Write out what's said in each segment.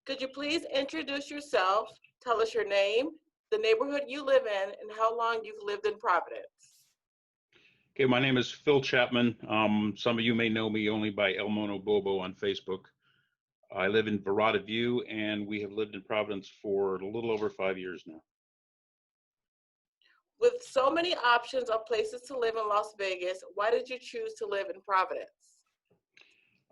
Could you please introduce yourself, tell us your name, the neighborhood you live in, and how long you've lived in Providence? Okay, my name is Phil Chapman. Some of you may know me only by El Mono Bobo on Facebook. I live in Verada View, and we have lived in Providence for a little over 5 years now. With so many options of places to live in Las Vegas, why did you choose to live in Providence?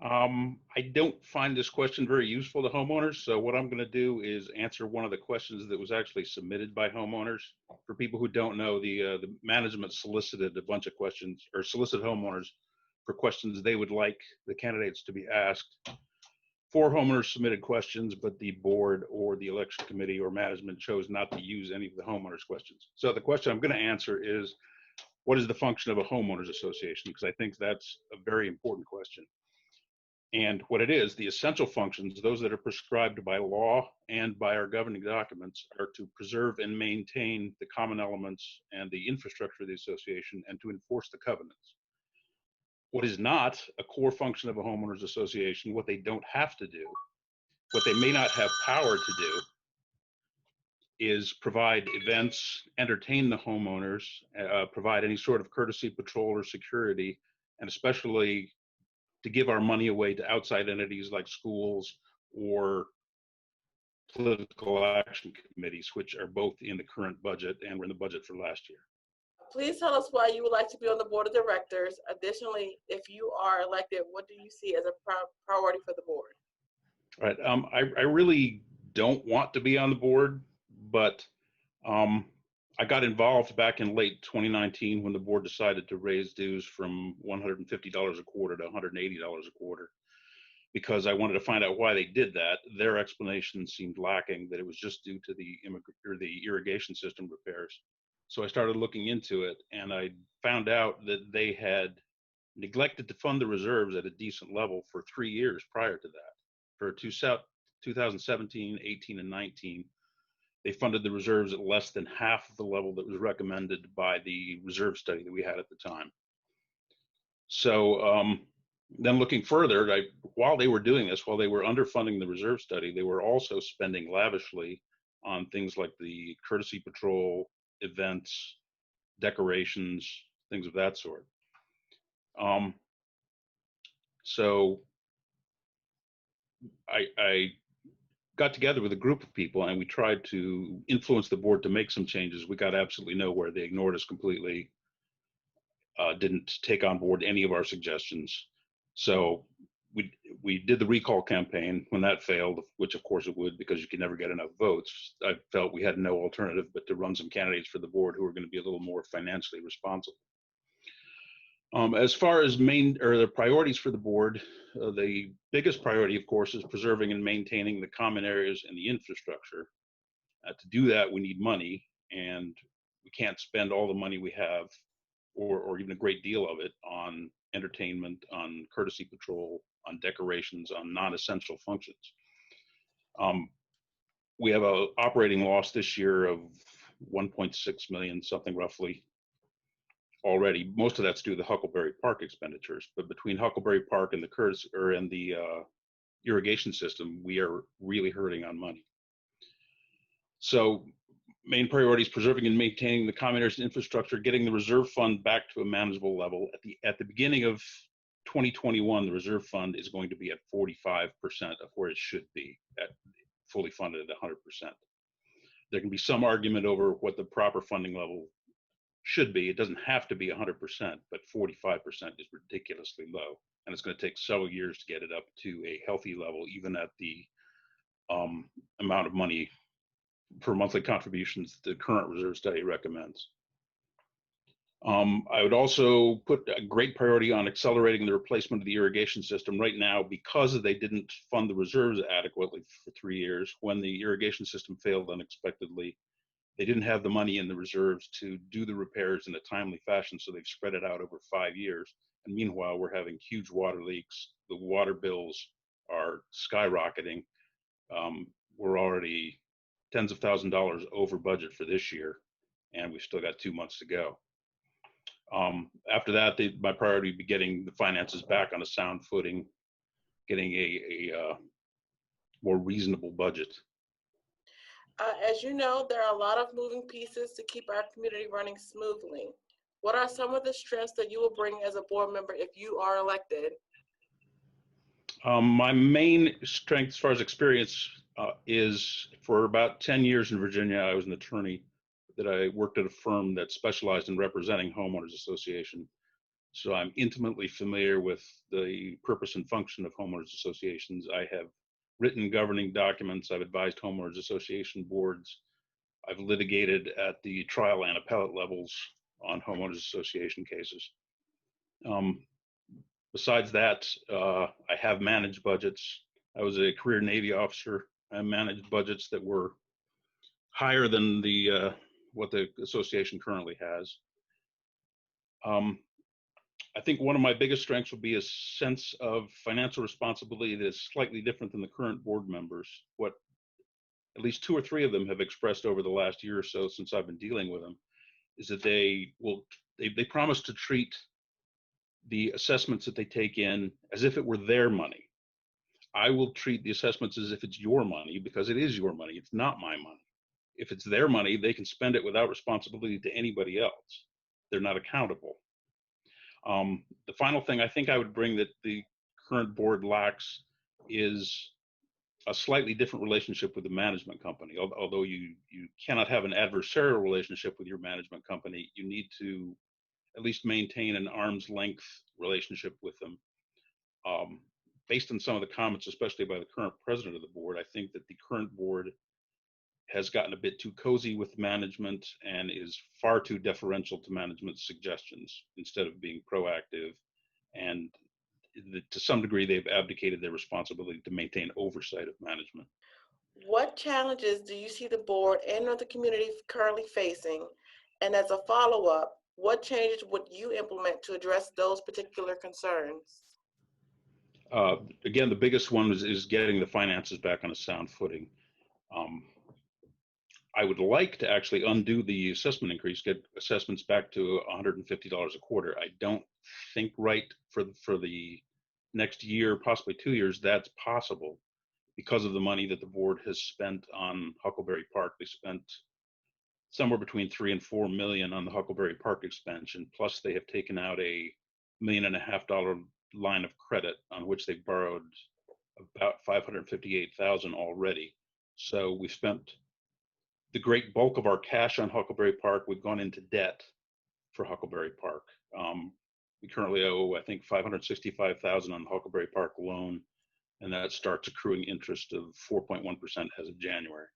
I don't find this question very useful to homeowners, so what I'm going to do is answer one of the questions that was actually submitted by homeowners. For people who don't know, the management solicited a bunch of questions, or solicited homeowners for questions they would like the candidates to be asked. 4 homeowners submitted questions, but the board or the election committee or management chose not to use any of the homeowners' questions. So the question I'm going to answer is, what is the function of a homeowners association? Because I think that's a very important question. And what it is, the essential functions, those that are prescribed by law and by our governing documents, are to preserve and maintain the common elements and the infrastructure of the association and to enforce the covenants. What is not a core function of a homeowners association, what they don't have to do, what they may not have power to do, is provide events, entertain the homeowners, provide any sort of courtesy patrol or security, and especially to give our money away to outside entities like schools or political action committees, which are both in the current budget and were in the budget for last year. Please tell us why you would like to be on the board of directors. Additionally, if you are elected, what do you see as a priority for the board? All right. I really don't want to be on the board, but I got involved back in late 2019 when the board decided to raise dues from $150 a quarter to $180 a quarter, because I wanted to find out why they did that. Their explanation seemed lacking, that it was just due to the irrigation system repairs. So I started looking into it, and I found out that they had neglected to fund the reserves at a decent level for 3 years prior to that. For 2017, 18, and 19, they funded the reserves at less than half of the level that was recommended by the reserve study that we had at the time. So then looking further, while they were doing this, while they were underfunding the reserve study, they were also spending lavishly on things like the courtesy patrol, events, decorations, things of that sort. So I got together with a group of people and we tried to influence the board to make some changes. We got absolutely nowhere. They ignored us completely, didn't take on board any of our suggestions. So we did the recall campaign. When that failed, which of course it would, because you can never get enough votes, I felt we had no alternative but to run some candidates for the board who were going to be a little more financially responsible. As far as the priorities for the board, the biggest priority, of course, is preserving and maintaining the common areas and the infrastructure. To do that, we need money, and we can't spend all the money we have, or even a great deal of it, on entertainment, on courtesy patrol, on decorations, on non-essential functions. We have an operating loss this year of 1.6 million, something roughly. Already, most of that's due to the Huckleberry Park expenditures, but between Huckleberry Park and the irrigation system, we are really hurting on money. So main priorities: preserving and maintaining the common areas infrastructure, getting the reserve fund back to a manageable level. At the beginning of 2021, the reserve fund is going to be at 45% of where it should be, at fully funded at 100%. There can be some argument over what the proper funding level should be. It doesn't have to be 100%, but 45% is ridiculously low, and it's going to take several years to get it up to a healthy level, even at the amount of money per monthly contributions the current reserve study recommends. I would also put a great priority on accelerating the replacement of the irrigation system. Right now, because they didn't fund the reserves adequately for 3 years, when the irrigation system failed unexpectedly, they didn't have the money in the reserves to do the repairs in a timely fashion, so they've spread it out over 5 years. And meanwhile, we're having huge water leaks. The water bills are skyrocketing. We're already tens of thousands of dollars over budget for this year, and we've still got 2 months to go. After that, my priority would be getting the finances back on a sound footing, getting a more reasonable budget. As you know, there are a lot of moving pieces to keep our community running smoothly. What are some of the strengths that you will bring as a board member if you are elected? My main strength as far as experience is for about 10 years in Virginia, I was an attorney that I worked at a firm that specialized in representing homeowners association. So I'm intimately familiar with the purpose and function of homeowners associations. I have written governing documents. I've advised homeowners association boards. I've litigated at the trial and appellate levels on homeowners association cases. Besides that, I have managed budgets. I was a career Navy officer. I managed budgets that were higher than the what the association currently has. I think one of my biggest strengths would be a sense of financial responsibility that is slightly different than the current board members. What at least 2 or 3 of them have expressed over the last year or so since I've been dealing with them is that they promise to treat the assessments that they take in as if it were their money. I will treat the assessments as if it's your money because it is your money. It's not my money. If it's their money, they can spend it without responsibility to anybody else. They're not accountable. The final thing I think I would bring that the current board lacks is a slightly different relationship with the management company. Although you cannot have an adversarial relationship with your management company, you need to at least maintain an arm's length relationship with them. Based on some of the comments, especially by the current president of the board, I think that the current board has gotten a bit too cozy with management and is far too deferential to management's suggestions instead of being proactive. And to some degree, they've abdicated their responsibility to maintain oversight of management. What challenges do you see the board and or the community currently facing? And as a follow-up, what changes would you implement to address those particular concerns? Again, the biggest one is getting the finances back on a sound footing. Um, I would like to actually undo the assessment increase, get assessments back to $150 a quarter. I don't think for the next year, possibly 2 years, that's possible because of the money that the board has spent on Huckleberry Park. They spent somewhere between 3 and 4 million on the Huckleberry Park expansion. Plus, they have taken out $1.5 million line of credit on which they borrowed about 558,000 already. So we spent the great bulk of our cash on Huckleberry Park. We've gone into debt for Huckleberry Park. We currently owe, I think, 565,000 on the Huckleberry Park loan, and that starts accruing interest of 4.1% as of January.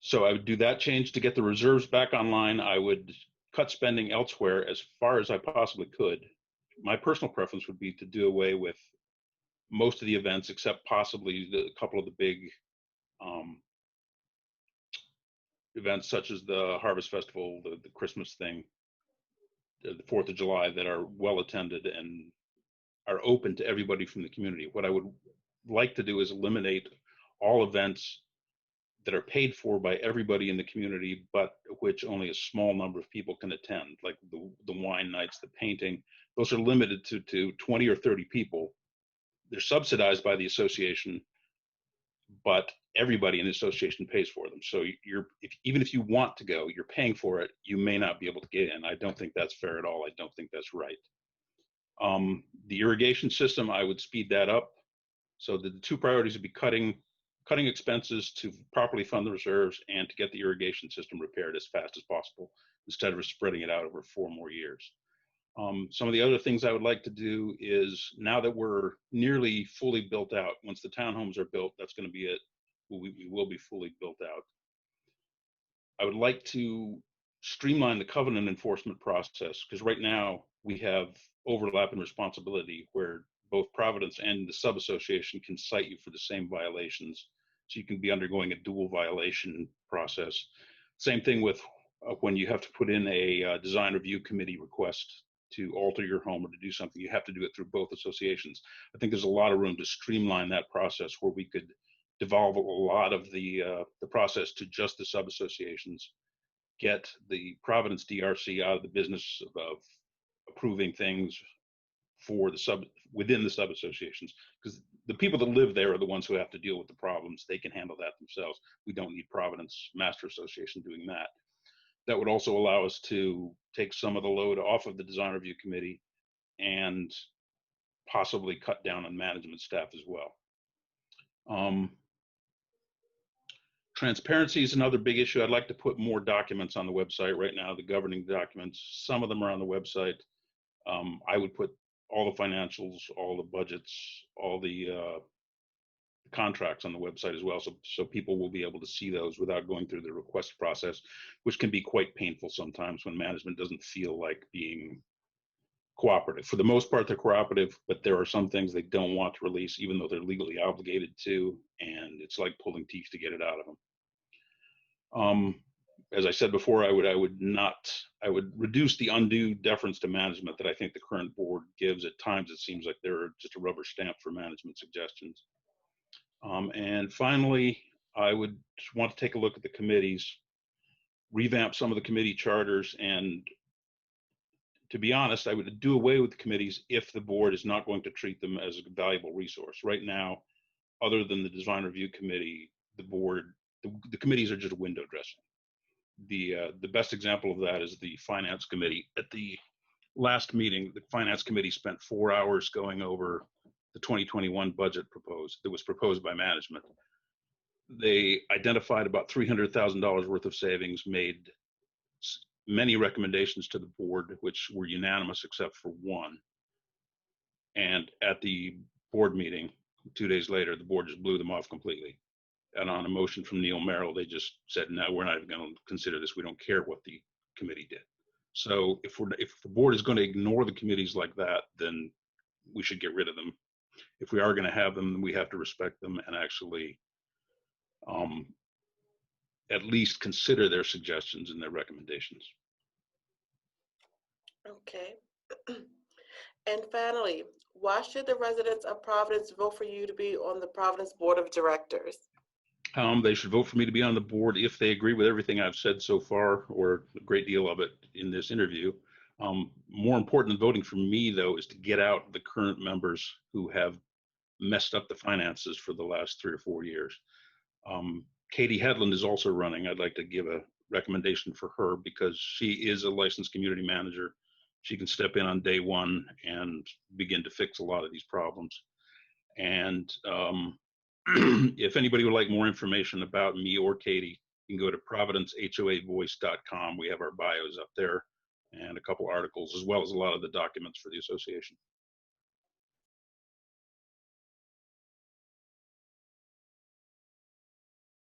So I would do that change to get the reserves back online. I would cut spending elsewhere as far as I possibly could. My personal preference would be to do away with most of the events, except possibly a couple of the big events such as the Harvest Festival, the Christmas thing, the 4th of July, that are well attended and are open to everybody from the community. What I would like to do is eliminate all events that are paid for by everybody in the community, but which only a small number of people can attend, like the wine nights, the painting. Those are limited to 20 or 30 people. They're subsidized by the association, but everybody in the association pays for them. So even if you want to go, you're paying for it, you may not be able to get in. I don't think that's fair at all. I don't think that's right. The irrigation system, I would speed that up. So the 2 priorities would be cutting expenses to properly fund the reserves and to get the irrigation system repaired as fast as possible instead of spreading it out over 4 more years. Some of the other things I would like to do is, now that we're nearly fully built out, once the townhomes are built, that's going to be it. We will be fully built out. I would like to streamline the covenant enforcement process, because right now we have overlap in responsibility where both Providence and the sub-association can cite you for the same violations. So you can be undergoing a dual violation process. Same thing with when you have to put in a design review committee request to alter your home or to do something, you have to do it through both associations. I think there's a lot of room to streamline that process where we could devolve a lot of the process to just the sub-associations, get the Providence DRC out of the business of approving things for within the sub associations, because the people that live there are the ones who have to deal with the problems. They can handle that themselves. We don't need Providence Master Association doing that. That would also allow us to take some of the load off of the design review committee and possibly cut down on management staff as well. Transparency is another big issue. I'd like to put more documents on the website. Right now, the governing documents, some of them are on the website. I would put all the financials, all the budgets, all the contracts on the website as well, so people will be able to see those without going through the request process, which can be quite painful sometimes when management doesn't feel like being cooperative. For the most part, they're cooperative, but there are some things they don't want to release, even though they're legally obligated to, and it's like pulling teeth to get it out of them. As I said before, I would reduce the undue deference to management that I think the current board gives. At times, it seems like they're just a rubber stamp for management suggestions. And finally, I would want to take a look at the committees, revamp some of the committee charters, and to be honest, I would do away with the committees if the board is not going to treat them as a valuable resource. Right now, other than the design review committee, the committees are just window dressing. The best example of that is the finance committee. At the last meeting, the finance committee spent 4 hours going over the 2021 budget that was proposed by management. They identified about $300,000 worth of savings, made many recommendations to the board, which were unanimous except for one. And at the board meeting 2 days later, the board just blew them off completely. And on a motion from Neil Merrill, they just said, no, we're not even going to consider this. We don't care what the committee did. So if the board is going to ignore the committees like that, then we should get rid of them. If we are going to have them, we have to respect them and actually at least consider their suggestions and their recommendations. Okay. And finally, why should the residents of Providence vote for you to be on the Providence Board of Directors? They should vote for me to be on the board if they agree with everything I've said so far, or a great deal of it in this interview. More important than voting for me, though, is to get out the current members who have messed up the finances for the last 3 or 4 years. Katie Hedlund is also running. I'd like to give a recommendation for her because she is a licensed community manager. She can step in on day one and begin to fix a lot of these problems. And if anybody would like more information about me or Katie, you can go to providencehoavoice.com. We have our bios up there and a couple articles, as well as a lot of the documents for the association.